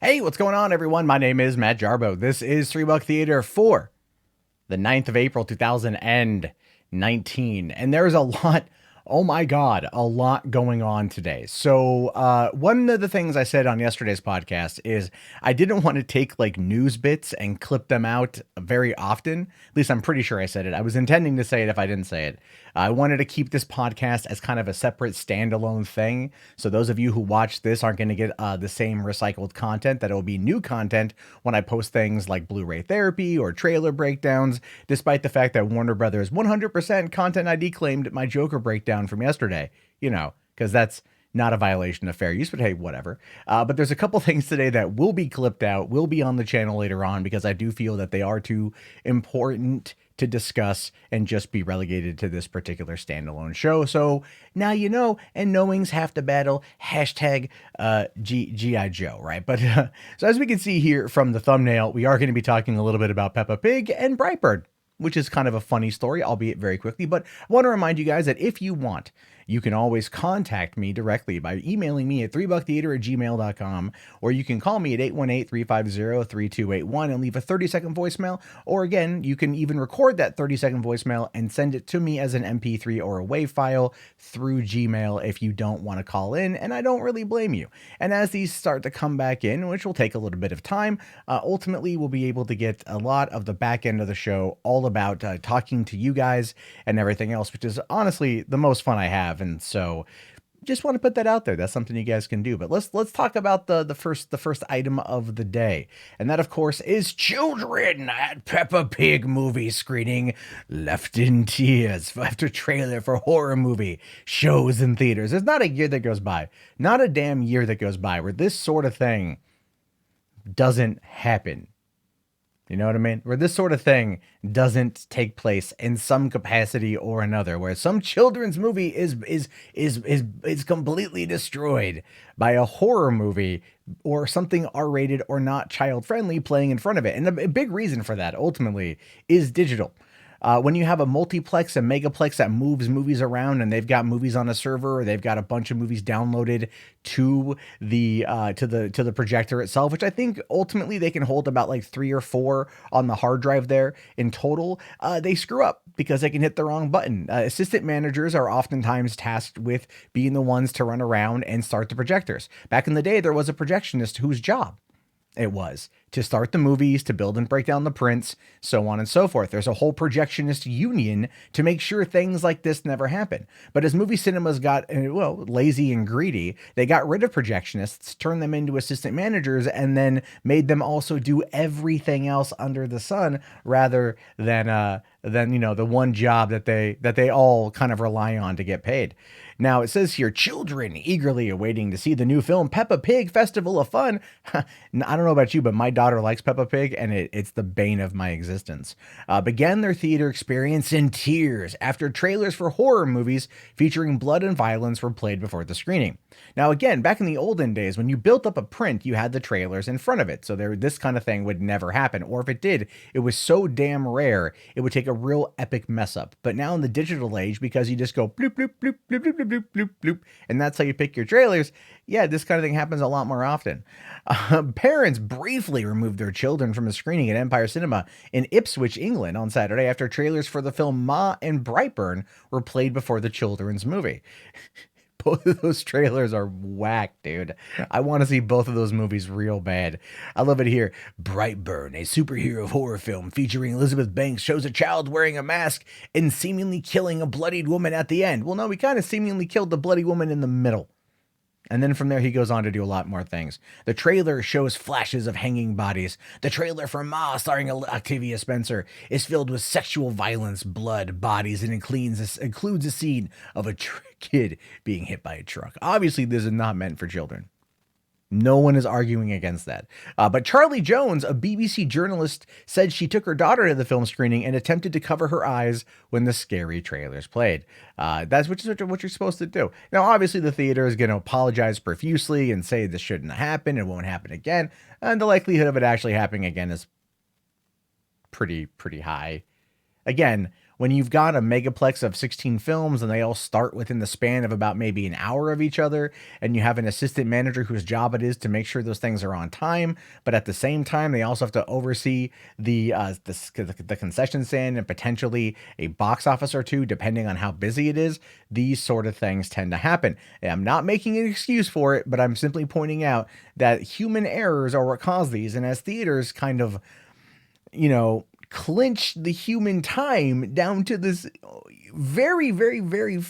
Hey, what's going on, everyone? My name is Matt Jarbo. This is $3 Theater for the 9th of April, 2019. And there's a lot, oh my God, a lot going on today. So, one of the things I said on yesterday's podcast is I didn't want to take like news bits and clip them out very often. At least I'm pretty sure I said it. I was intending to say it if I didn't say it. I wanted to keep this podcast as kind of a separate standalone thing. So those of you who watch this aren't going to get the same recycled content, that it will be new content when I post things like Blu-ray therapy or trailer breakdowns, despite the fact that Warner Brothers 100% content ID claimed my Joker breakdown from yesterday, because that's not a violation of fair use, but hey, whatever. But there's a couple things today that will be clipped out, will be on the channel later on, because I do feel that they are too important to discuss and just be relegated to this particular standalone show. So now you know, and knowings have to battle. Hashtag G.I. Joe, right? But so as we can see here from the thumbnail, we are going to be talking a little bit about Peppa Pig and Brightburn, which is kind of a funny story, albeit very quickly. But I want to remind you guys that if you want, you can always contact me directly by emailing me at 3bucktheater@gmail.com, or you can call me at 818-350-3281 and leave a 30-second voicemail. Or again, you can even record that 30-second voicemail and send it to me as an MP3 or a WAV file through Gmail if you don't want to call in, and I don't really blame you. And as these start to come back in, which will take a little bit of time, ultimately we'll be able to get a lot of the back end of the show all about talking to you guys and everything else, which is honestly the most fun I have. And so just want to put that out there. That's something you guys can do. But let's talk about the first item of the day. And that, of course, is children at Peppa Pig movie screening left in tears after trailer for horror movie shows in theaters. There's not a year that goes by, not a damn year that goes by where this sort of thing doesn't happen. You know what I mean? Where this sort of thing doesn't take place in some capacity or another, where some children's movie is completely destroyed by a horror movie or something R-rated or not child-friendly playing in front of it. And a big reason for that ultimately is digital. When you have a multiplex, a megaplex that moves movies around, and they've got movies on a server, or they've got a bunch of movies downloaded to the projector itself, which I think ultimately they can hold about like 3 or 4 on the hard drive there in total, they screw up because they can hit the wrong button. Assistant managers are oftentimes tasked with being the ones to run around and start the projectors. Back in the day, there was a projectionist whose job it was to start the movies, to build and break down the prints, so on and so forth. There's a whole projectionist union to make sure things like this never happen. But as movie cinemas got, well, lazy and greedy, they got rid of projectionists, turned them into assistant managers, and then made them also do everything else under the sun rather than the one job that they all kind of rely on to get paid. Now, it says here, children eagerly awaiting to see the new film Peppa Pig Festival of Fun. I don't know about you, but my daughter likes Peppa Pig, and it's the bane of my existence. Began their theater experience in tears after trailers for horror movies featuring blood and violence were played before the screening. Now, again, back in the olden days, when you built up a print, you had the trailers in front of it, so this kind of thing would never happen. Or if it did, it was so damn rare, it would take a real epic mess up. But now in the digital age, because you just go bloop, bloop, bloop, bloop, bloop, bloop, bloop, bloop, bloop, and that's how you pick your trailers, yeah, this kind of thing happens a lot more often. Parents briefly removed their children from a screening at Empire Cinema in Ipswich, England on Saturday after trailers for the film Ma and Brightburn were played before the children's movie. Both of those trailers are whack, dude. I want to see both of those movies real bad. I love it here. Brightburn, a superhero horror film featuring Elizabeth Banks, shows a child wearing a mask and seemingly killing a bloodied woman at the end. Well, no, we kind of seemingly killed the bloody woman in the middle. And then from there, he goes on to do a lot more things. The trailer shows flashes of hanging bodies. The trailer for Ma, starring Octavia Spencer, is filled with sexual violence, blood, bodies, and includes a scene of a kid being hit by a truck. Obviously, this is not meant for children. No one is arguing against that. But Charlie Jones, a BBC journalist, said she took her daughter to the film screening and attempted to cover her eyes when the scary trailers played. That's what you're supposed to do. Now, obviously, the theater is going to apologize profusely and say this shouldn't happen. It won't happen again. And the likelihood of it actually happening again is pretty high. Again, When you've got a megaplex of 16 films and they all start within the span of about maybe an hour of each other, and you have an assistant manager whose job it is to make sure those things are on time, but at the same time they also have to oversee the concession stand and potentially a box office or two, depending on how busy it is, these sort of things tend to happen. And I'm not making an excuse for it, but I'm simply pointing out that human errors are what cause these. And as theaters kind of, clinch the human time down to this very, very, very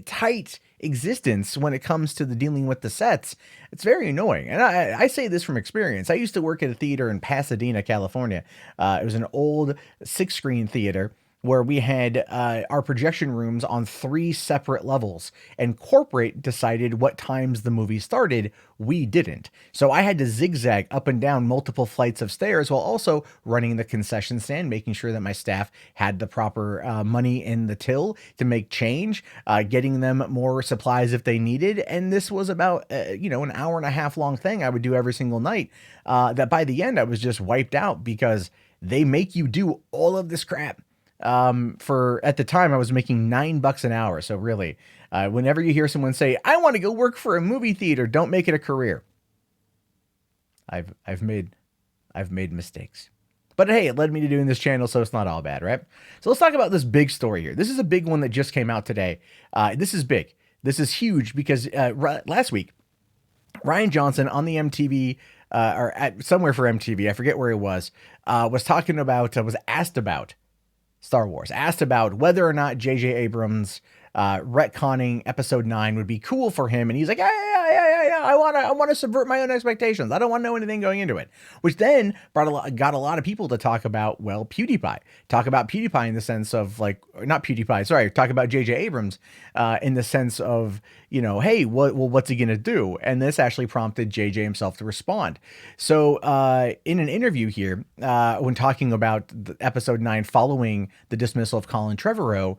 tight existence when it comes to the dealing with the sets, it's very annoying. And I say this from experience. I used to work at a theater in Pasadena, California. It was an old 6-screen theater where we had our projection rooms on 3 separate levels, and corporate decided what times the movie started. We didn't. So I had to zigzag up and down multiple flights of stairs while also running the concession stand, making sure that my staff had the proper money in the till to make change, getting them more supplies if they needed. And this was about, an hour and a half long thing I would do every single night, that by the end I was just wiped out because they make you do all of this crap. For at the time I was making $9 an hour. So really, whenever you hear someone say, I want to go work for a movie theater, don't make it a career. I've made mistakes, but hey, it led me to doing this channel, so it's not all bad, right? So let's talk about this big story here. This is a big one that just came out today. This is big. This is huge because, last week, Rian Johnson on the MTV, or at somewhere for MTV, I forget where he was talking about, was asked about Star Wars, asked about whether or not J.J. Abrams retconning Episode 9 would be cool for him, and he's like, yeah, I want to subvert my own expectations. I don't want to know anything going into it, which then got a lot of people to talk about, PewDiePie. Talk about PewDiePie in the sense of not PewDiePie, sorry, talk about J.J. Abrams in the sense of, hey, what's he going to do? And this actually prompted JJ himself to respond. So in an interview here, when talking about Episode 9 following the dismissal of Colin Trevorrow,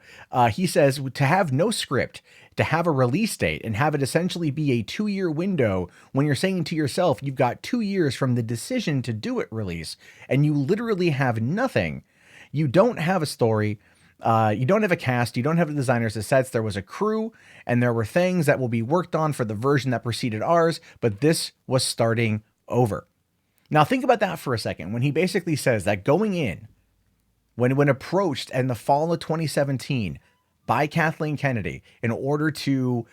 he says to have no script, to have a release date, and have it essentially be a 2-year window when you're saying to yourself, you've got 2 years from the decision to do it release, and you literally have nothing. You don't have a story. You don't have a cast, you don't have the designers, the sets. There was a crew, and there were things that will be worked on for the version that preceded ours, but this was starting over. Now think about that for a second. When he basically says that going in, when approached in the fall of 2017 by Kathleen Kennedy in order to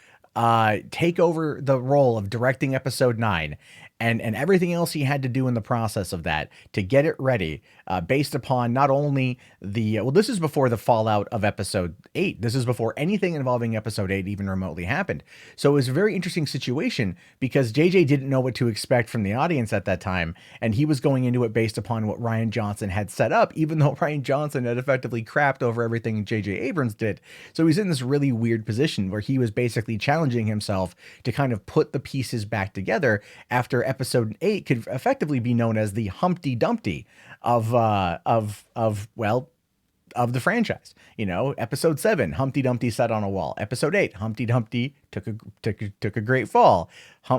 take over the role of directing Episode 9, and everything else he had to do in the process of that to get it ready, based upon not only this is before the fallout of Episode 8. This is before anything involving Episode 8 even remotely happened. So it was a very interesting situation because JJ didn't know what to expect from the audience at that time, and he was going into it based upon what Rian Johnson had set up, even though Rian Johnson had effectively crapped over everything JJ Abrams did. So he's in this really weird position where he was basically challenging himself to kind of put the pieces back together after Episode 8 could effectively be known as the Humpty Dumpty of the franchise. Episode 7, Humpty Dumpty sat on a wall. Episode 8, Humpty Dumpty took a great fall.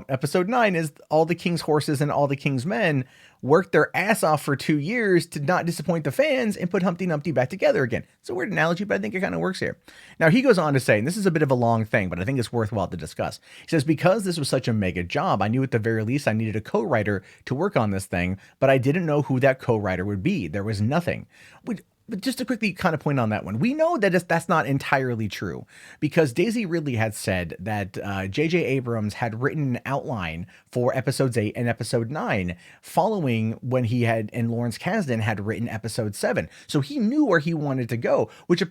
Episode 9 is all the king's horses and all the king's men worked their ass off for 2 years to not disappoint the fans and put Humpty Dumpty back together again. It's a weird analogy, but I think it kind of works here. Now he goes on to say, and this is a bit of a long thing, but I think it's worthwhile to discuss. He says, because this was such a mega job, I knew at the very least I needed a co-writer to work on this thing, but I didn't know who that co-writer would be. There was nothing. But just to quickly kind of point on that one, we know that that's not entirely true because Daisy Ridley had said that J.J. Abrams had written an outline for Episodes 8 and Episode 9 following when he had, and Lawrence Kasdan had written Episode 7. So he knew where he wanted to go, which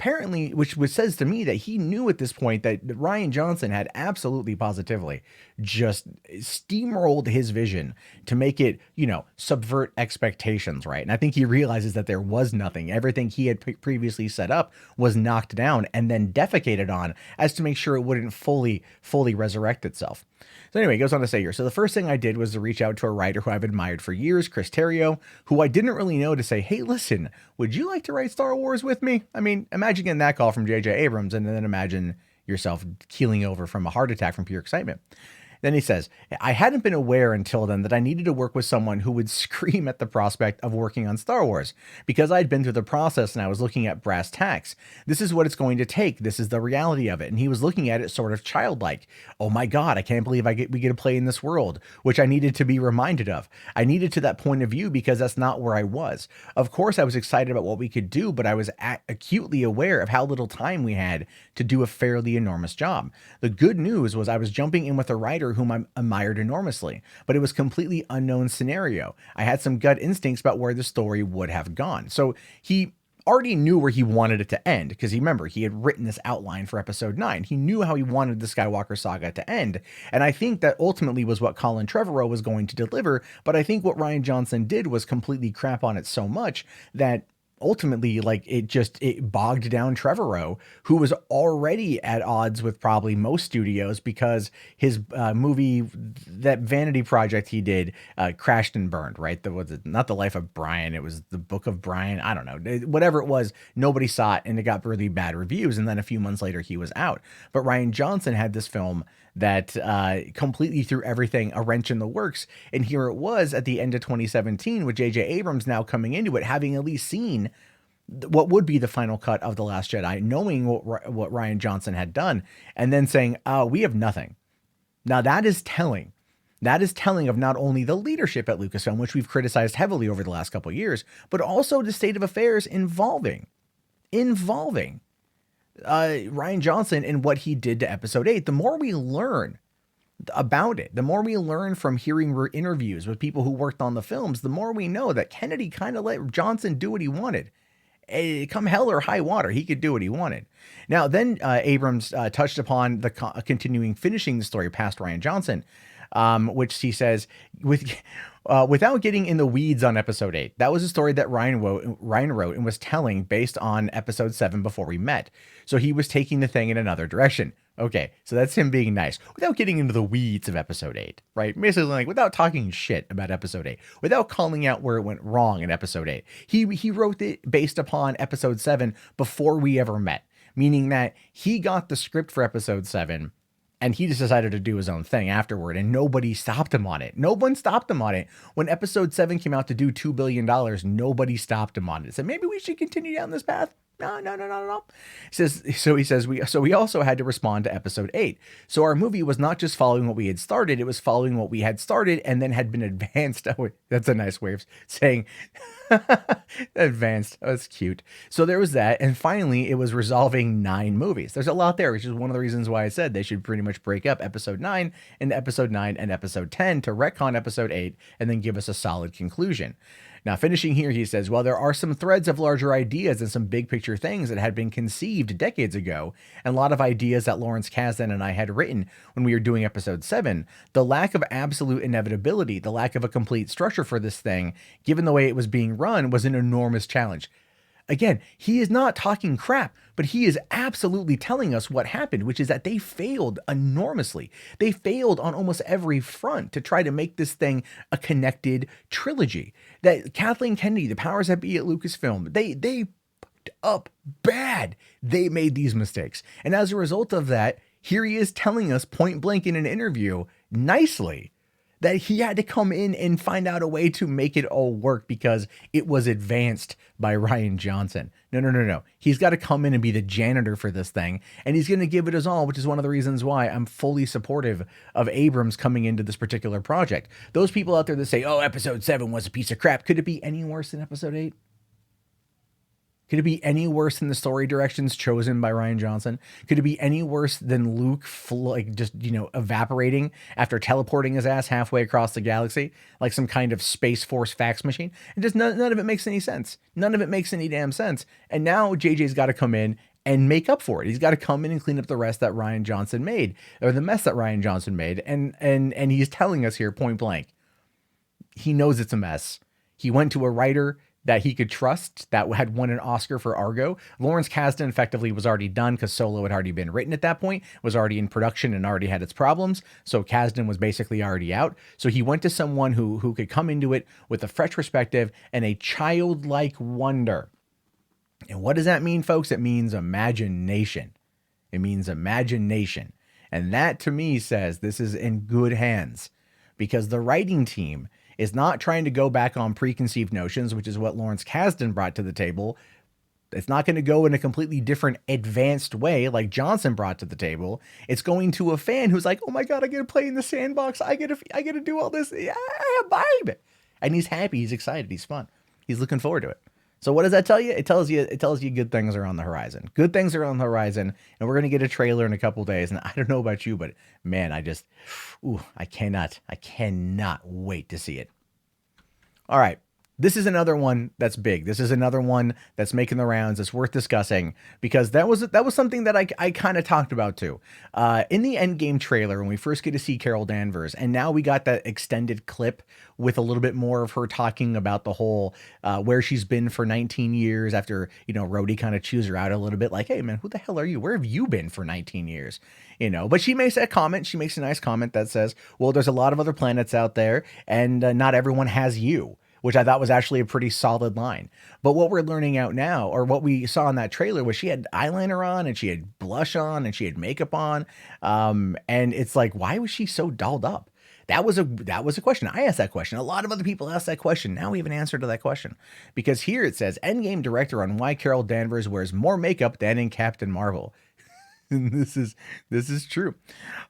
says to me that he knew at this point that Rian Johnson had absolutely positively just steamrolled his vision to make it, subvert expectations, right? And I think he realizes that there was nothing. Everything he had previously set up was knocked down and then defecated on as to make sure it wouldn't fully resurrect itself. So anyway, he goes on to say here, so the first thing I did was to reach out to a writer who I've admired for years, Chris Terrio, who I didn't really know, to say, hey, listen, would you like to write Star Wars with me? I mean, imagine getting that call from J.J. Abrams and then imagine yourself keeling over from a heart attack from pure excitement. Then he says, I hadn't been aware until then that I needed to work with someone who would scream at the prospect of working on Star Wars, because I'd been through the process and I was looking at brass tacks. This is what it's going to take. This is the reality of it. And he was looking at it sort of childlike. Oh my God, I can't believe we get to play in this world, which I needed to be reminded of. I needed to that point of view because that's not where I was. Of course, I was excited about what we could do, but I was acutely aware of how little time we had to do a fairly enormous job. The good news was I was jumping in with a writer whom I admired enormously, but it was completely unknown scenario. I had some gut instincts about where the story would have gone. So he already knew where he wanted it to end, because remember, he had written this outline for episode 9. He knew how he wanted the Skywalker saga to end. And I think that ultimately was what Colin Trevorrow was going to deliver. But I think what Rian Johnson did was completely crap on it so much that ultimately, like, it bogged down Trevorrow, who was already at odds with probably most studios because his movie, that vanity project he did, crashed and burned, right? Not The Life of Brian, it was The Book of Brian. I don't know, whatever it was, nobody saw it and it got really bad reviews. And then a few months later he was out. But Rian Johnson had this film that completely threw everything a wrench in the works. And here it was at the end of 2017 with J.J. Abrams now coming into it, having at least seen what would be the final cut of The Last Jedi, knowing what Rian Johnson had done, and then saying, we have nothing. Now that is telling. That is telling of not only the leadership at Lucasfilm, which we've criticized heavily over the last couple of years, but also the state of affairs involving Rian Johnson and what he did to episode 8. The more we learn about it, the more we learn from hearing interviews with people who worked on the films, the more we know that Kennedy kind of let Johnson do what he wanted. Come hell or high water, he could do what he wanted. Now, then Abrams touched upon the finishing the story past Rian Johnson, which he says, without getting in the weeds on episode 8, that was a story that Ryan wrote and was telling based on episode 7 before we met. So he was taking the thing in another direction. Okay, so that's him being nice without getting into the weeds of episode 8, right? Basically, like, without talking shit about episode 8, without calling out where it went wrong in episode 8. He wrote it based upon episode 7 before we ever met, meaning that he got the script for episode 7 and he just decided to do his own thing afterward, and nobody stopped him on it. No one stopped him on it. When episode 7 came out to do $2 billion, nobody stopped him on it. Said, maybe we should continue down this path. No. He says we also had to respond to episode 8. So our movie was not just following what we had started, it was following what we had started and then had been advanced. Oh, that's a nice way of saying advanced. Oh, that's cute. So there was that. And finally, it was resolving 9 movies. There's a lot there, which is one of the reasons why I said they should pretty much break up episode 9 into episode 9 and episode 10 to retcon episode 8 and then give us a solid conclusion. Now, finishing here, he says, while there are some threads of larger ideas and some big picture things that had been conceived decades ago, and a lot of ideas that Lawrence Kasdan and I had written when we were doing episode 7, the lack of absolute inevitability, the lack of a complete structure for this thing, given the way it was being run, was an enormous challenge. Again, he is not talking crap, but he is absolutely telling us what happened, which is that they failed enormously. They failed on almost every front to try to make this thing a connected trilogy. That Kathleen Kennedy, the powers that be at Lucasfilm, they fucked up bad. They made these mistakes. And as a result of that, here he is telling us point blank in an interview, nicely, that he had to come in and find out a way to make it all work because it was advanced by Rian Johnson. No. He's got to come in and be the janitor for this thing, and he's going to give it his all, which is one of the reasons why I'm fully supportive of Abrams coming into this particular project. Those people out there that say, oh, episode 7 was a piece of crap. Could it be any worse than episode 8? Could it be any worse than the story directions chosen by Rian Johnson? Could it be any worse than Luke evaporating after teleporting his ass halfway across the galaxy like some kind of Space Force fax machine? And just none of it makes any sense. None of it makes any damn sense. And now JJ's got to come in and make up for it. He's got to come in and clean up the rest that Rian Johnson made, or the mess that Rian Johnson made. And he's telling us here point blank, he knows it's a mess. He went to a writer that he could trust, that had won an Oscar for Argo. Lawrence Kasdan effectively was already done because Solo had already been written at that point, was already in production and already had its problems. So Kasdan was basically already out. So he went to someone who could come into it with a fresh perspective and a childlike wonder. And what does that mean, folks? It means imagination. It means imagination. And that to me says this is in good hands, because the writing team is not trying to go back on preconceived notions, which is what Lawrence Kasdan brought to the table. It's not going to go in a completely different, advanced way like Johnson brought to the table. It's going to a fan who's like, "Oh my god, I get to play in the sandbox. I get to do all this. Yeah, vibe." And he's happy. He's excited. He's fun. He's looking forward to it. So what does that tell you? It tells you good things are on the horizon. Good things are on the horizon, and we're gonna get a trailer in a couple days. And I don't know about you, but man, I cannot wait to see it. All right. This is another one that's big. This is another one that's making the rounds. It's worth discussing because that was something that I kind of talked about too. In the Endgame trailer, when we first get to see Carol Danvers, and now we got that extended clip with a little bit more of her talking about the whole where she's been for 19 years after, Rhodey kind of chews her out a little bit like, "Hey man, who the hell are you? Where have you been for 19 years?" But she makes that comment. She makes a nice comment that says, "Well, there's a lot of other planets out there and not everyone has you," which I thought was actually a pretty solid line. But what we're learning out now, or what we saw in that trailer, was she had eyeliner on and she had blush on and she had makeup on. And it's like, why was she so dolled up? That was a question. I asked that question. A lot of other people asked that question. Now we have an answer to that question. Because here it says, Endgame director on why Carol Danvers wears more makeup than in Captain Marvel. This is true.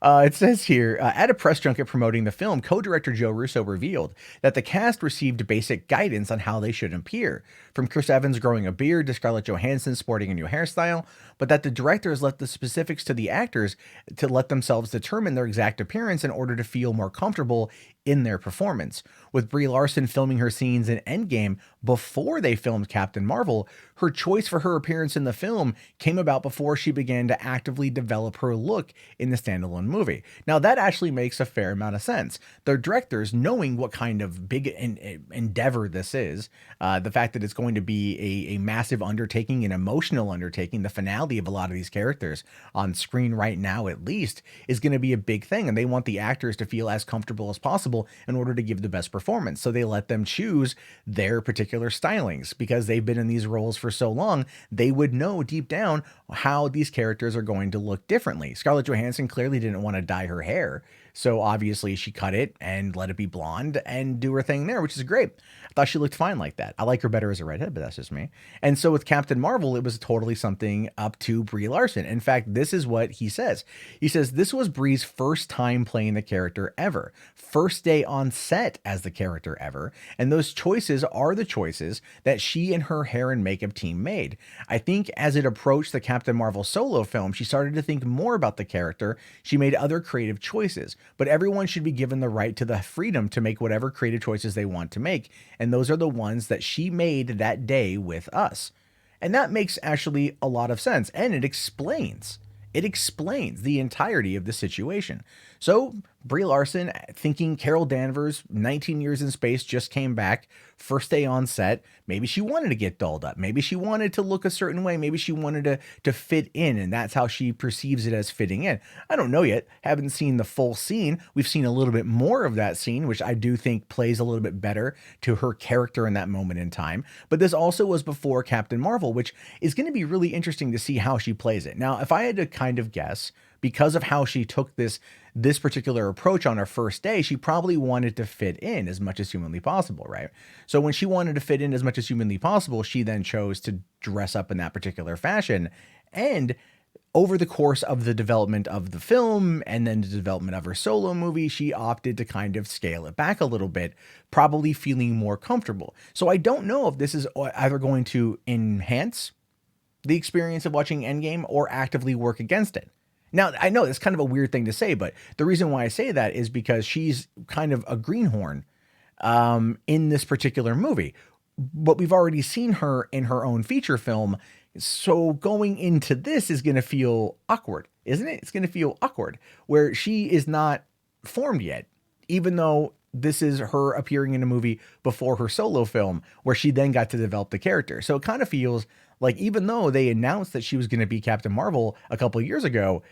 It says here, at a press junket promoting the film, co-director Joe Russo revealed that the cast received basic guidance on how they should appear, from Chris Evans growing a beard to Scarlett Johansson sporting a new hairstyle, but that the directors left the specifics to the actors to let themselves determine their exact appearance in order to feel more comfortable in their performance. With Brie Larson filming her scenes in Endgame before they filmed Captain Marvel, her choice for her appearance in the film came about before she began to actively develop her look in the standalone movie. Now, that actually makes a fair amount of sense. The directors, knowing what kind of big endeavor this is, the fact that it's going to be a massive undertaking, an emotional undertaking, the finale of a lot of these characters on screen right now at least, is going to be a big thing, and they want the actors to feel as comfortable as possible in order to give the best performance. So they let them choose their particular stylings because they've been in these roles for so long. They would know deep down how these characters are going to look differently. Scarlett Johansson clearly didn't want to dye her hair, so obviously she cut it and let it be blonde and do her thing there, which is great. I thought she looked fine like that. I like her better as a redhead, but that's just me. And so with Captain Marvel, it was totally something up to Brie Larson. In fact, this is what he says. He says, "This was Brie's first time playing the character ever. First day on set as the character ever. And those choices are the choices that she and her hair and makeup team made. I think as it approached the Captain Marvel solo film, she started to think more about the character. She made other creative choices. But everyone should be given the right to the freedom to make whatever creative choices they want to make. And those are the ones that she made that day with us." And that makes actually a lot of sense. And it explains the entirety of the situation. So Brie Larson thinking Carol Danvers, 19 years in space, just came back, first day on set. Maybe she wanted to get dolled up. Maybe she wanted to look a certain way. Maybe she wanted to fit in, and that's how she perceives it as fitting in. I don't know yet. Haven't seen the full scene. We've seen a little bit more of that scene, which I do think plays a little bit better to her character in that moment in time. But this also was before Captain Marvel, which is going to be really interesting to see how she plays it. Now, if I had to kind of guess, because of how she took this particular approach on her first day, she probably wanted to fit in as much as humanly possible, right? So when she wanted to fit in as much as humanly possible, she then chose to dress up in that particular fashion. And over the course of the development of the film and then the development of her solo movie, she opted to kind of scale it back a little bit, probably feeling more comfortable. So I don't know if this is either going to enhance the experience of watching Endgame or actively work against it. Now, I know it's kind of a weird thing to say, but the reason why I say that is because she's kind of a greenhorn in this particular movie. But we've already seen her in her own feature film. So going into this is going to feel awkward, isn't it? It's going to feel awkward where she is not formed yet, even though this is her appearing in a movie before her solo film where she then got to develop the character. So it kind of feels like even though they announced that she was going to be Captain Marvel a couple of years ago,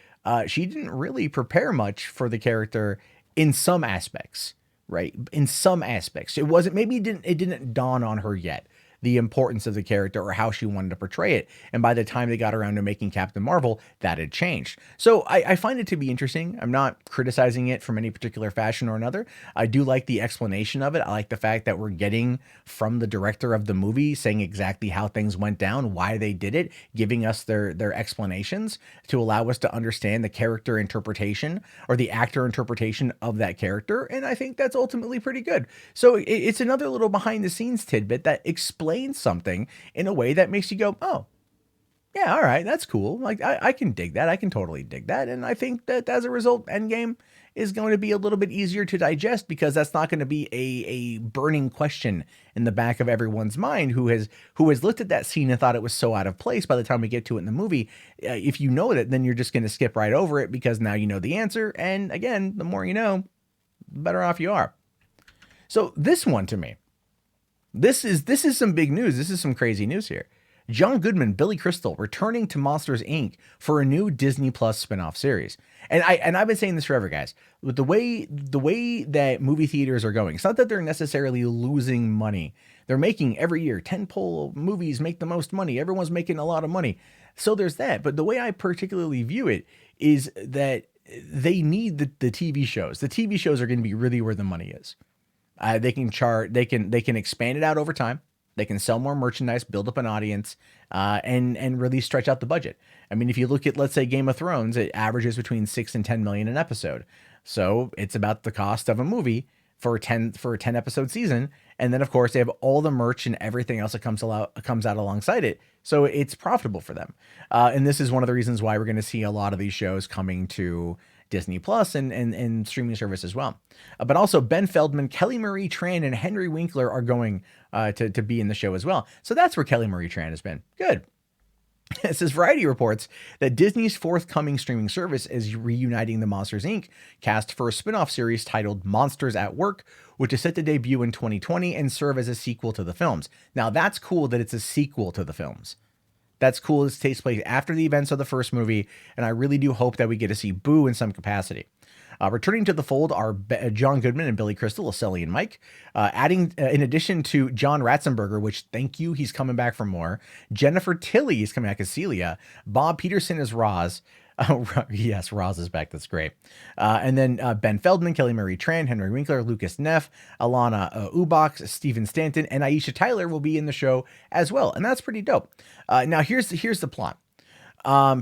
she didn't really prepare much for the character in some aspects, right? In some aspects, it wasn't, maybe it didn't dawn on her yet the importance of the character or how she wanted to portray it. And by the time they got around to making Captain Marvel, that had changed. So I find it to be interesting. I'm not criticizing it from any particular fashion or another. I do like the explanation of it. I like the fact that we're getting from the director of the movie saying exactly how things went down, why they did it, giving us their explanations to allow us to understand the character interpretation or the actor interpretation of that character. And I think that's ultimately pretty good. So it's another little behind the scenes tidbit that explains something in a way that makes you go, oh, yeah, all right, that's cool. Like, I can dig that. I can totally dig that. And I think that as a result, Endgame is going to be a little bit easier to digest because that's not going to be a burning question in the back of everyone's mind who has looked at that scene and thought it was so out of place by the time we get to it in the movie. If you know it, then you're just going to skip right over it because now you know the answer. And again, the more you know, the better off you are. So this one to me, this is some big news. This is some crazy news here. John Goodman, Billy Crystal, returning to Monsters, Inc. for a new Disney Plus spinoff series. And I've been saying this forever, guys. With the way that movie theaters are going, it's not that they're necessarily losing money. They're making every year, tentpole movies make the most money. Everyone's making a lot of money. So there's that. But the way I particularly view it is that they need the TV shows. The TV shows are going to be really where the money is. They can expand it out over time. They can sell more merchandise, build up an audience, and really stretch out the budget. I mean, if you look at, let's say, Game of Thrones, it averages between 6 and 10 million an episode. So it's about the cost of a movie for a 10 episode season. And then, of course, they have all the merch and everything else that comes out alongside it. So it's profitable for them. And this is one of the reasons why we're going to see a lot of these shows coming to Disney Plus and streaming service as well. But also Ben Feldman, Kelly Marie Tran, and Henry Winkler are going to be in the show as well. So that's where Kelly Marie Tran has been. Good. It says Variety reports that Disney's forthcoming streaming service is reuniting the Monsters, Inc. cast for a spin-off series titled Monsters at Work, which is set to debut in 2020 and serve as a sequel to the films. Now, that's cool that it's a sequel to the films. That's cool. This takes place after the events of the first movie, and I really do hope that we get to see Boo in some capacity. Returning to the fold are John Goodman and Billy Crystal, Sully and Mike. Adding, in addition to John Ratzenberger, which, thank you, he's coming back for more. Jennifer Tilly is coming back as Celia. Bob Peterson is Roz. Yes, Roz is back. That's great. And then Ben Feldman, Kelly Marie Tran, Henry Winkler, Lucas Neff, Alana Ubach, Stephen Stanton, and Aisha Tyler will be in the show as well. And that's pretty dope. Now, here's the plot.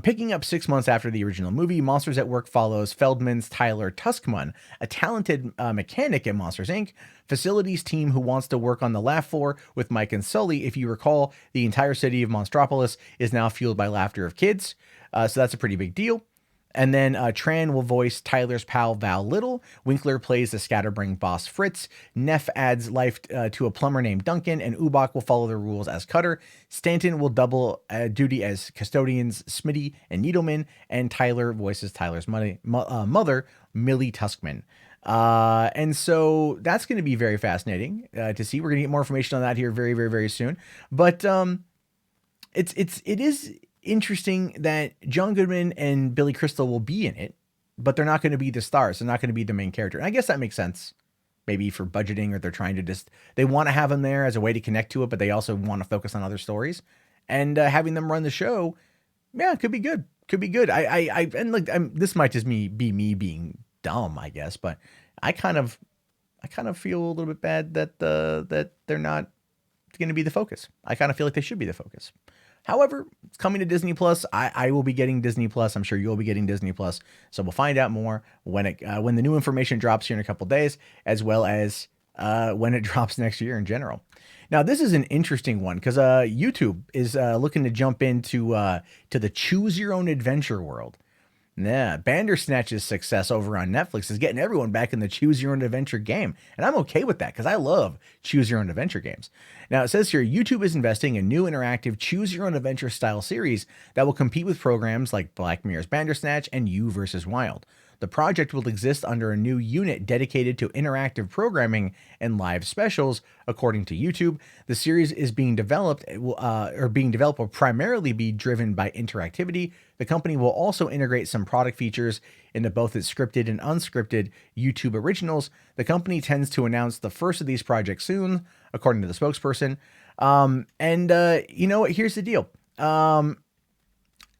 Picking up 6 months after the original movie, Monsters at Work follows Feldman's Tyler Tuskman, a talented mechanic at Monsters, Inc., facilities team who wants to work on the laugh floor with Mike and Sully. If you recall, the entire city of Monstropolis is now fueled by laughter of kids. So that's a pretty big deal. And then Tran will voice Tyler's pal Val Little. Winkler plays the scatterbrain boss Fritz. Neff adds life to a plumber named Duncan, and Ubach will follow the rules as Cutter. Stanton will double duty as custodians Smitty and Needleman, and Tyler voices Tyler's mother, Millie Tuskman. And so that's going to be very fascinating to see. We're going to get more information on that here very, very, very soon. But it is interesting that John Goodman and Billy Crystal will be in it, but they're not going to be the stars. They're not going to be the main character. And I guess that makes sense. Maybe for budgeting, or they're trying to they want to have them there as a way to connect to it, but they also want to focus on other stories. And having them run the show, yeah, could be good. Could be good. This might just be me being dumb, I guess, but I kind of feel a little bit bad that they're not going to be the focus. I kind of feel like they should be the focus. However, it's coming to Disney Plus. I will be getting Disney Plus. I'm sure you'll be getting Disney Plus. So we'll find out more when the new information drops here in a couple days, as well as when it drops next year in general. Now, this is an interesting one because YouTube is looking to jump into to the choose your own adventure world. Yeah, Bandersnatch's success over on Netflix is getting everyone back in the choose your own adventure game. And I'm okay with that because I love choose your own adventure games. Now, it says here, YouTube is investing in new interactive choose your own adventure style series that will compete with programs like Black Mirror's Bandersnatch and You vs. Wild. The project will exist under a new unit dedicated to interactive programming and live specials, according to YouTube. The series is being developed, will primarily be driven by interactivity. The company will also integrate some product features into both its scripted and unscripted YouTube originals. The company tends to announce the first of these projects soon, according to the spokesperson. You know what? Here's the deal.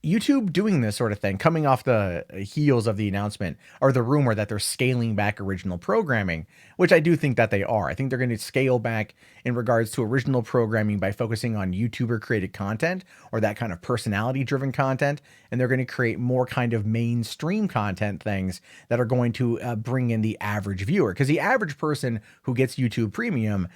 YouTube doing this sort of thing, coming off the heels of the announcement or the rumor that they're scaling back original programming, which I do think that they are. I think they're going to scale back in regards to original programming by focusing on YouTuber created content or that kind of personality driven content. And they're going to create more kind of mainstream content things that are going to bring in the average viewer. Because the average person who gets YouTube Premium,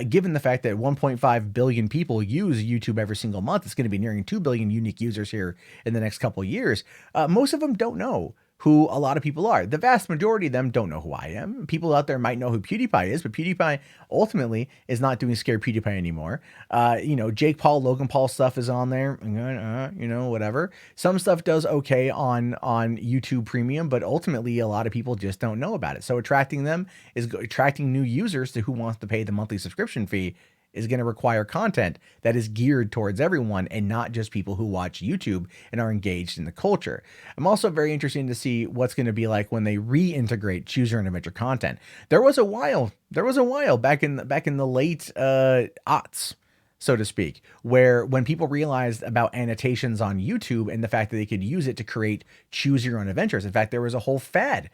given the fact that 1.5 billion people use YouTube every single month, it's going to be nearing 2 billion unique users here in the next couple of years. Most of them don't know who a lot of people are. The vast majority of them don't know who I am. People out there might know who PewDiePie is, but PewDiePie ultimately is not doing Scared PewDiePie anymore. Jake Paul, Logan Paul stuff is on there, whatever. Some stuff does okay on YouTube Premium, but ultimately a lot of people just don't know about it. So attracting them is attracting new users to who wants to pay the monthly subscription fee is going to require content that is geared towards everyone and not just people who watch YouTube and are engaged in the culture. I'm also very interested to see what's going to be like when they reintegrate choose your own adventure content. There was a while back in the late aughts, so to speak, where when people realized about annotations on YouTube and the fact that they could use it to create choose your own adventures. In fact, there was a whole fad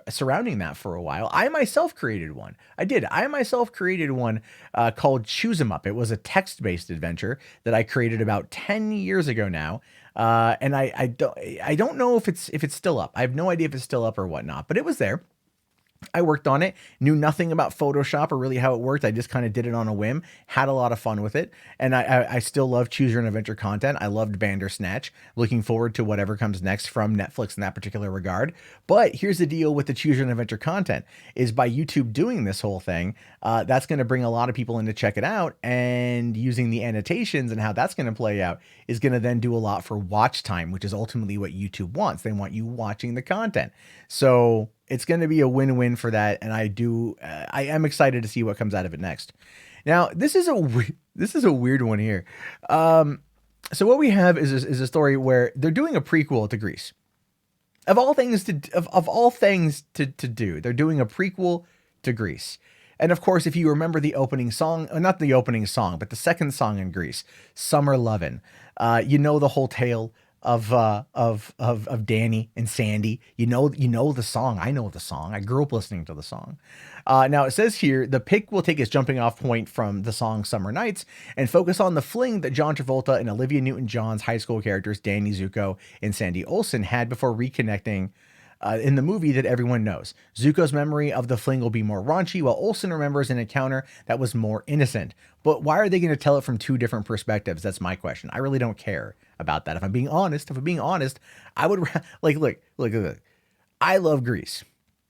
surrounding that for a while. I myself created one. I myself created one called Choose 'em Up. It was a text-based adventure that I created about 10 years ago now. And I don't know if it's still up. I have no idea if it's still up or whatnot, but it was there. I worked on it, knew nothing about Photoshop or really how it worked. I just kind of did it on a whim, had a lot of fun with it. And I still love Choose Your Own Adventure content. I loved Bandersnatch. Looking forward to whatever comes next from Netflix in that particular regard. But here's the deal with the Choose Your Own Adventure content is by YouTube doing this whole thing, that's going to bring a lot of people in to check it out, and using the annotations and how that's going to play out is going to then do a lot for watch time, which is ultimately what YouTube wants. They want you watching the content. So it's going to be a win-win for that, and I am excited to see what comes out of it next. Now, this is a weird one here. So what we have is a story where they're doing a prequel to Grease. Of all things to do, they're doing a prequel to Grease. And of course, if you remember the opening song, not the opening song, but the second song in Grease, Summer Lovin', you know the whole tale of Danny and Sandy. You know the song. I know the song. I grew up listening to the song. Now it says here, the pick will take its jumping off point from the song Summer Nights and focus on the fling that John Travolta and Olivia Newton-John's high school characters, Danny Zuko and Sandy Olsen, had before reconnecting in the movie that everyone knows. Zuko's memory of the fling will be more raunchy, while Olsen remembers an encounter that was more innocent. But why are they going to tell it from two different perspectives? That's my question. I really don't care about that. If I'm being honest, I would look. I love Grease.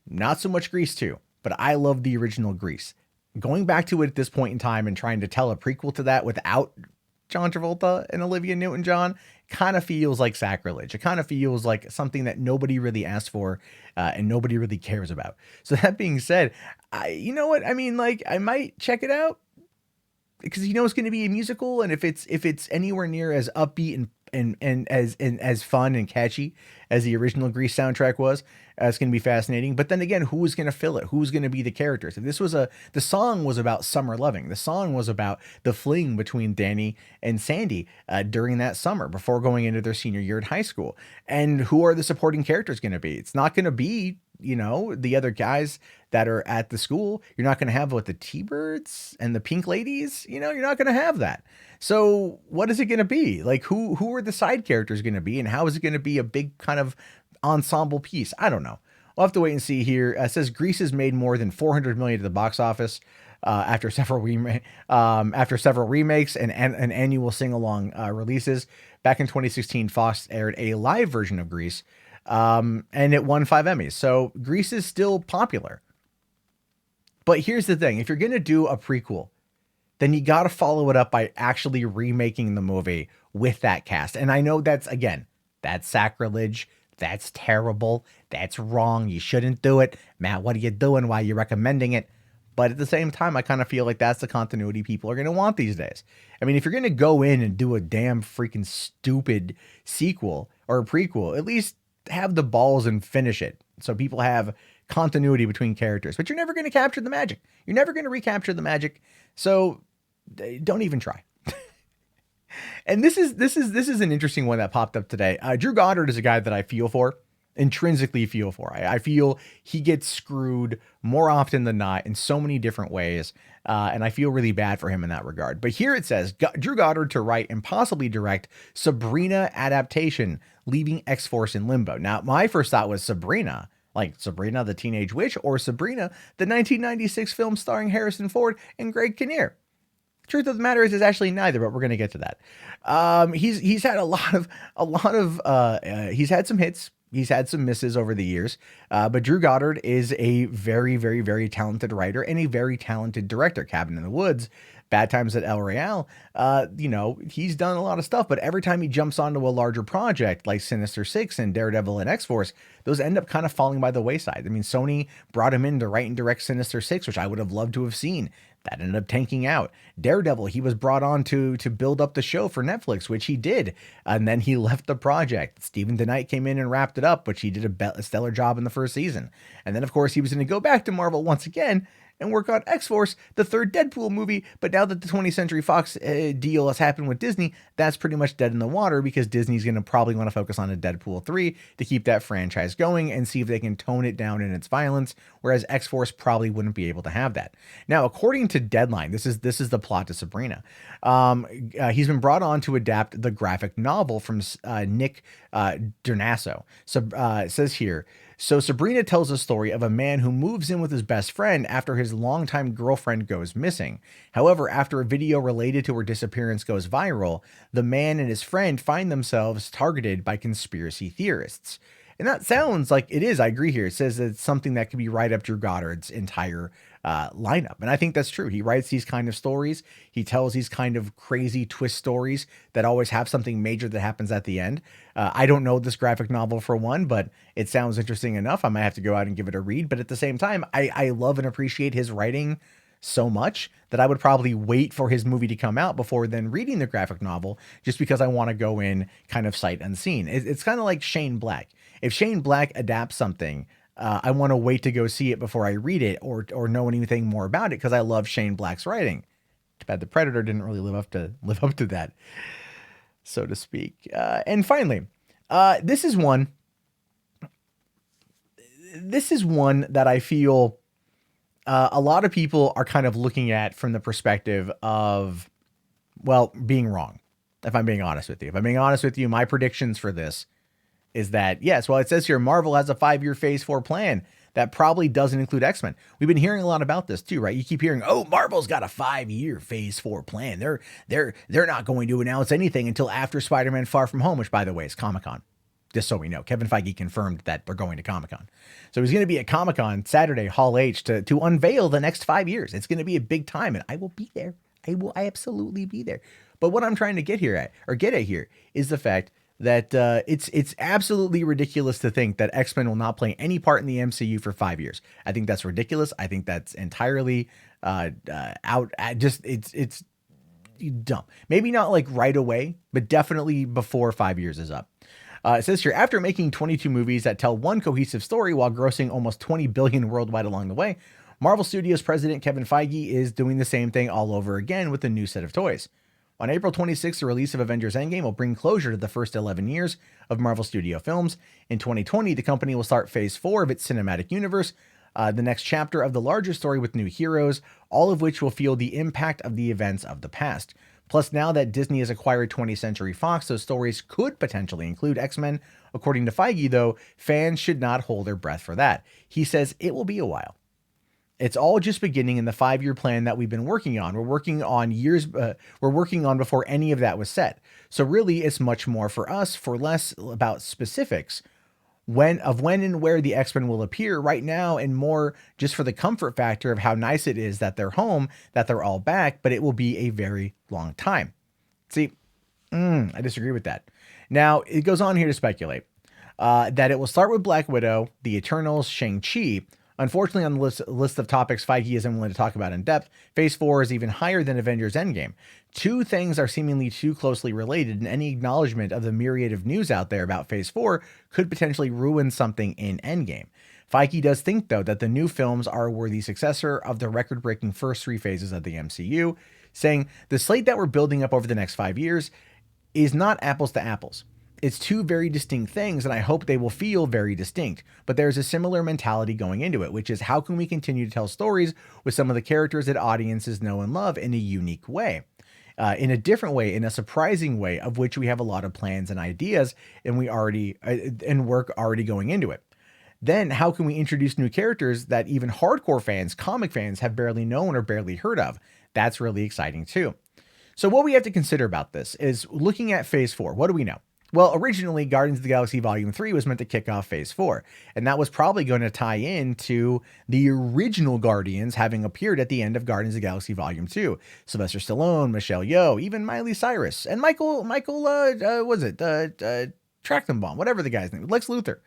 Not so much Grease 2, but I love the original Grease. Going back to it at this point in time and trying to tell a prequel to that without John Travolta and Olivia Newton-John kind of feels like sacrilege. It kind of feels like something that nobody really asked for and nobody really cares about. So that being said, you know what? I mean, like, I might check it out because it's going to be a musical, and if it's anywhere near as upbeat and as fun and catchy as the original Grease soundtrack was, it's going to be fascinating. But then again, who's going to fill it? Who's going to be the characters? If this was the song was about summer loving. The song was about the fling between Danny and Sandy during that summer before going into their senior year at high school. And who are the supporting characters going to be? It's not going to be, the other guys that are at the school. You're not going to have the T-Birds and the Pink Ladies. You're not going to have that. So what is it going to be? Like, who are the side characters going to be, and how is it going to be a big kind of ensemble piece? I don't know. We'll have to wait and see here. It says Grease has made more than $400 million at the box office after several remakes and annual sing-along releases. Back in 2016, Fox aired a live version of Grease, and it won 5 Emmys. So Grease is still popular. But here's the thing. If you're going to do a prequel, then you got to follow it up by actually remaking the movie with that cast. And I know that's sacrilege. That's terrible. That's wrong. You shouldn't do it. Matt, what are you doing? Why are you recommending it? But at the same time, I kind of feel like that's the continuity people are going to want these days. I mean, if you're going to go in and do a damn freaking stupid sequel or a prequel, at least have the balls and finish it so people have continuity between characters. But you're never going to capture the magic. You're never going to recapture the magic. So don't even try. And this is an interesting one that popped up today. Drew Goddard is a guy that I feel for, intrinsically feel for. I feel he gets screwed more often than not in so many different ways. And I feel really bad for him in that regard. But here it says, Drew Goddard to write and possibly direct Sabrina adaptation, leaving X-Force in limbo. Now, my first thought was Sabrina, like Sabrina the Teenage Witch, or Sabrina, the 1996 film starring Harrison Ford and Greg Kinnear. Truth of the matter is actually neither, but we're going to get to that. He's had he's had some hits. He's had some misses over the years, but Drew Goddard is a very, very, very talented writer and a very talented director. Cabin in the Woods, Bad Times at El Royale, he's done a lot of stuff, but every time he jumps onto a larger project like Sinister Six and Daredevil and X-Force, those end up kind of falling by the wayside. I mean, Sony brought him in to write and direct Sinister Six, which I would have loved to have seen. That ended up tanking out. Daredevil, he was brought on to build up the show for Netflix, which he did. And then he left the project. Stephen DeKnight came in and wrapped it up, which he did a stellar job in the first season. And then, of course, he was going to go back to Marvel once again and work on X-Force, the third Deadpool movie. But now that the 20th Century Fox deal has happened with Disney, that's pretty much dead in the water because Disney's going to probably want to focus on a Deadpool 3 to keep that franchise going and see if they can tone it down in its violence, whereas X-Force probably wouldn't be able to have that. Now, according to Deadline, this is the plot to Sabrina. He's been brought on to adapt the graphic novel from Nick Dernasso. So it says here, so Sabrina tells a story of a man who moves in with his best friend after his longtime girlfriend goes missing. However, after a video related to her disappearance goes viral, the man and his friend find themselves targeted by conspiracy theorists. And that sounds like it is. I agree here. It says that it's something that could be right up Drew Goddard's entire lineup. And I think that's true. He writes these kind of stories. He tells these kind of crazy twist stories that always have something major that happens at the end. I don't know this graphic novel for one, but it sounds interesting enough. I might have to go out and give it a read. But at the same time, I love and appreciate his writing so much that I would probably wait for his movie to come out before then reading the graphic novel, just because I want to go in kind of sight unseen. It's kind of like Shane Black. If Shane Black adapts something, I want to wait to go see it before I read it or know anything more about it because I love Shane Black's writing. Too bad The Predator didn't really live up to that, so to speak. And finally, this is one that I feel a lot of people are kind of looking at from the perspective of, well, being wrong. If I'm being honest with you, my predictions for this is that, yes, well, it says here, Marvel has a 5-year phase 4 plan that probably doesn't include X-Men. We've been hearing a lot about this too, right? You keep hearing, oh, Marvel's got a 5-year phase 4 plan. They're not going to announce anything until after Spider-Man Far From Home, which by the way is Comic-Con. Just so we know, Kevin Feige confirmed that they're going to Comic-Con. So he's going to be at Comic-Con Saturday, Hall H, to unveil the next 5 years. It's going to be a big time, and I will be there. I absolutely be there. But what I'm trying to get at here is the fact that it's absolutely ridiculous to think that X-Men will not play any part in the MCU for 5 years. I think that's ridiculous. I think that's entirely out. It's dumb. Maybe not like right away, but definitely before 5 years is up. It says here, after making 22 movies that tell one cohesive story while grossing almost $20 billion worldwide along the way, Marvel Studios president Kevin Feige is doing the same thing all over again with a new set of toys. On April 26th, the release of Avengers Endgame will bring closure to the first 11 years of Marvel Studio films. In 2020, the company will start Phase 4 of its cinematic universe, the next chapter of the larger story with new heroes, all of which will feel the impact of the events of the past. Plus, now that Disney has acquired 20th Century Fox, those stories could potentially include X-Men. According to Feige, though, fans should not hold their breath for that. He says it will be a while. It's all just beginning in the 5-year plan that we've been working on. We're working on before any of that was set. So really, it's much more for us, for less about specifics when and where the X-Men will appear right now, and more just for the comfort factor of how nice it is that they're home, that they're all back, but it will be a very long time. See, I disagree with that. Now, it goes on here to speculate. that it will start with Black Widow, The Eternals, Shang-Chi. Unfortunately, on the list of topics Feige isn't willing to talk about in depth, Phase 4 is even higher than Avengers Endgame. Two things are seemingly too closely related, and any acknowledgement of the myriad of news out there about Phase 4 could potentially ruin something in Endgame. Feige does think, though, that the new films are a worthy successor of the record-breaking first three phases of the MCU, saying the slate that we're building up over the next 5 years is not apples to apples. It's two very distinct things, and I hope they will feel very distinct. But there's a similar mentality going into it, which is how can we continue to tell stories with some of the characters that audiences know and love in a unique way, in a different way, in a surprising way, of which we have a lot of plans and ideas, and we already and work already going into it. Then how can we introduce new characters that even hardcore fans, comic fans, have barely known or barely heard of? That's really exciting too. So what we have to consider about this is looking at Phase 4. What do we know? Well, originally, Guardians of the Galaxy Volume 3 was meant to kick off Phase 4, and that was probably going to tie into the original Guardians having appeared at the end of Guardians of the Galaxy Volume 2. Sylvester Stallone, Michelle Yeoh, even Miley Cyrus, and Michael, Trachtenbaum, whatever the guy's name, Lex Luthor.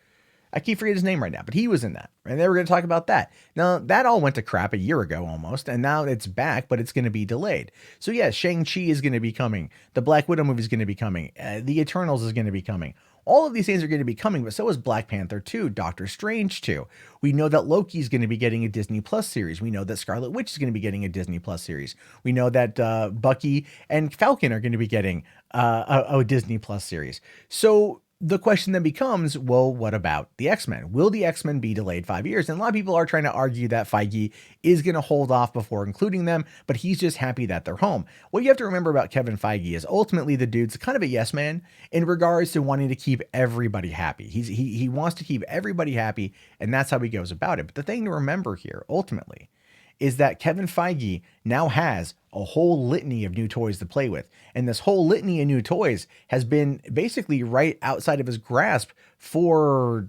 I keep forgetting his name right now, but he was in that, and they were going to talk about that. Now, that all went to crap a year ago almost, and now it's back, but it's going to be delayed. So yeah, Shang-Chi is going to be coming. The Black Widow movie is going to be coming. The Eternals is going to be coming. All of these things are going to be coming, but so is Black Panther 2, Doctor Strange 2. We know that Loki is going to be getting a Disney Plus series. We know that Scarlet Witch is going to be getting a Disney Plus series. We know that Bucky and Falcon are going to be getting a Disney Plus series. So the question then becomes, well, what about the X-Men? Will the X-Men be delayed 5 years? And a lot of people are trying to argue that Feige is going to hold off before including them, but he's just happy that they're home. What you have to remember about Kevin Feige is ultimately the dude's kind of a yes man in regards to wanting to keep everybody happy. He wants to keep everybody happy, and that's how he goes about it. But the thing to remember here, ultimately, is that Kevin Feige now has a whole litany of new toys to play with. And this whole litany of new toys has been basically right outside of his grasp for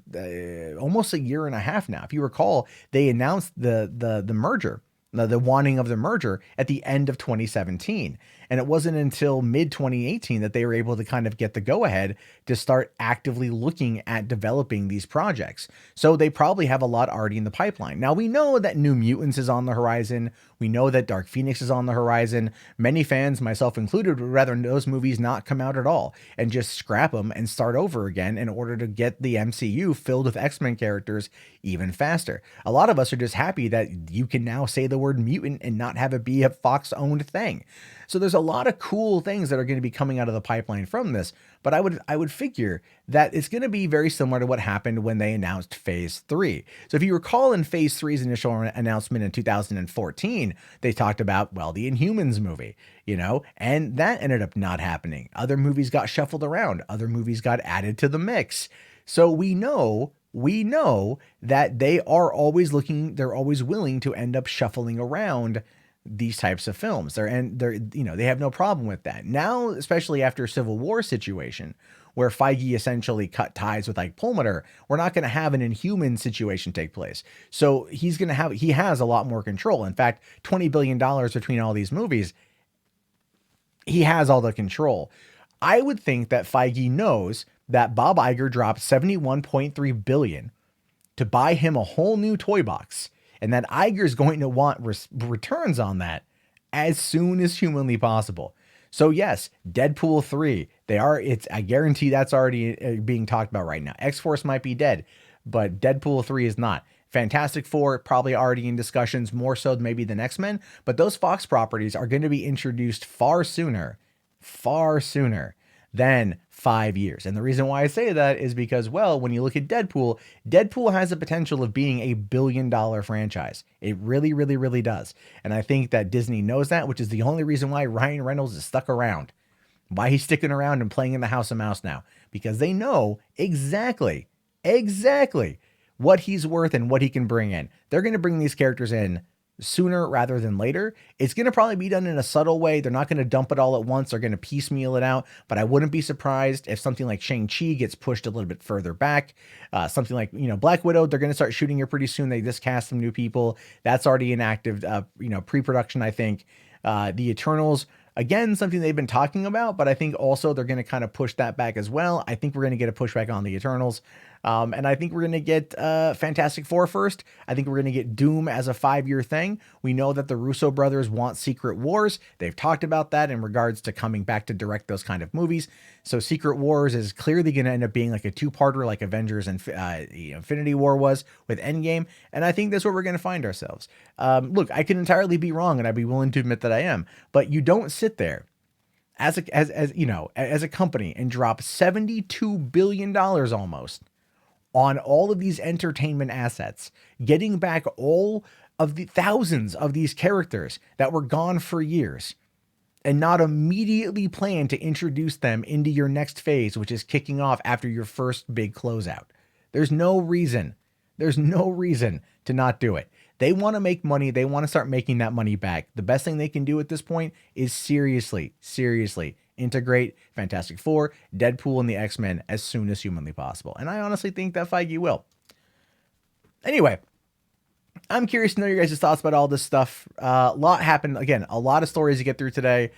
almost a year and a half now. If you recall, they announced the merger, the wanting of the merger at the end of 2017. And it wasn't until mid 2018 that they were able to kind of get the go ahead to start actively looking at developing these projects. So they probably have a lot already in the pipeline. Now we know that New Mutants is on the horizon. We know that Dark Phoenix is on the horizon. Many fans, myself included, would rather those movies not come out at all and just scrap them and start over again in order to get the MCU filled with X-Men characters even faster. A lot of us are just happy that you can now say the word mutant and not have it be a Fox-owned thing. So there's a lot of cool things that are going to be coming out of the pipeline from this, but I would figure that it's going to be very similar to what happened when they announced Phase 3. So if you recall in Phase 3's initial announcement in 2014, they talked about, well, the Inhumans movie, and that ended up not happening. Other movies got shuffled around. Other movies got added to the mix. So we know that they're always willing to end up shuffling around these types of films. They have no problem with that. Now, especially after Civil War situation, where Feige essentially cut ties with Ike Perlmutter, we're not going to have an Inhuman situation take place. So he has a lot more control. In fact, $20 billion between all these movies, he has all the control. I would think that Feige knows that Bob Iger dropped $71.3 billion to buy him a whole new toy box, and that Iger's going to want returns on that as soon as humanly possible. So yes, Deadpool 3, I guarantee that's already being talked about right now. X-Force might be dead, but Deadpool 3 is not. Fantastic Four, probably already in discussions, more so maybe than X-Men, but those Fox properties are going to be introduced far sooner than 5 years. And the reason why I say that is because, well, when you look at Deadpool has the potential of being a billion-dollar franchise. It really, really, really does. And I think that Disney knows that, which is the only reason why Ryan Reynolds is stuck around. Why he's sticking around and playing in the House of Mouse now. Because they know exactly what he's worth and what he can bring in. They're going to bring these characters in sooner rather than later. It's going to probably be done in a subtle way. They're not going to dump it all at once. They're going to piecemeal it out, but I wouldn't be surprised if something like Shang-Chi gets pushed a little bit further back. Something like, Black Widow, they're going to start shooting here pretty soon. They just cast some new people. That's already in active, pre-production, I think. The Eternals, Again, something they've been talking about, but I think also they're going to kind of push that back as well. I think we're going to get a pushback on the Eternals. And I think we're going to get Fantastic Four first. I think we're going to get Doom as a 5-year thing. We know that the Russo brothers want Secret Wars. They've talked about that in regards to coming back to direct those kind of movies. So Secret Wars is clearly going to end up being like a 2-parter like Avengers and Infinity War was with Endgame. And I think that's where we're going to find ourselves. Look, I can entirely be wrong, and I'd be willing to admit that I am. But you don't sit there as a company and drop $72 billion almost on all of these entertainment assets, getting back all of the thousands of these characters that were gone for years, and not immediately plan to introduce them into your next phase, which is kicking off after your first big closeout. There's no reason to not do it. They want to make money. They want to start making that money back. The best thing they can do at this point is seriously integrate Fantastic Four, Deadpool, and the X-Men as soon as humanly possible. And I honestly think that Feige will. Anyway, I'm curious to know your guys' thoughts about all this stuff. A lot happened. Again, a lot of stories to get through today.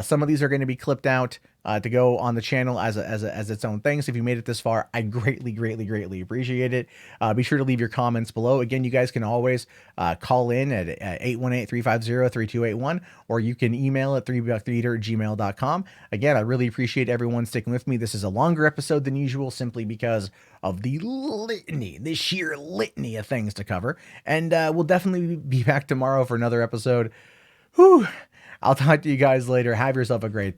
Some of these are going to be clipped out to go on the channel as its own thing. So if you made it this far, I greatly appreciate it. Be sure to leave your comments below. Again, you guys can always call in at 818-350-3281, or you can email at 3bucktheater@gmail.com. Again, I really appreciate everyone sticking with me. This is a longer episode than usual, simply because of the sheer litany of things to cover. And we'll definitely be back tomorrow for another episode. Whew. I'll talk to you guys later. Have yourself a great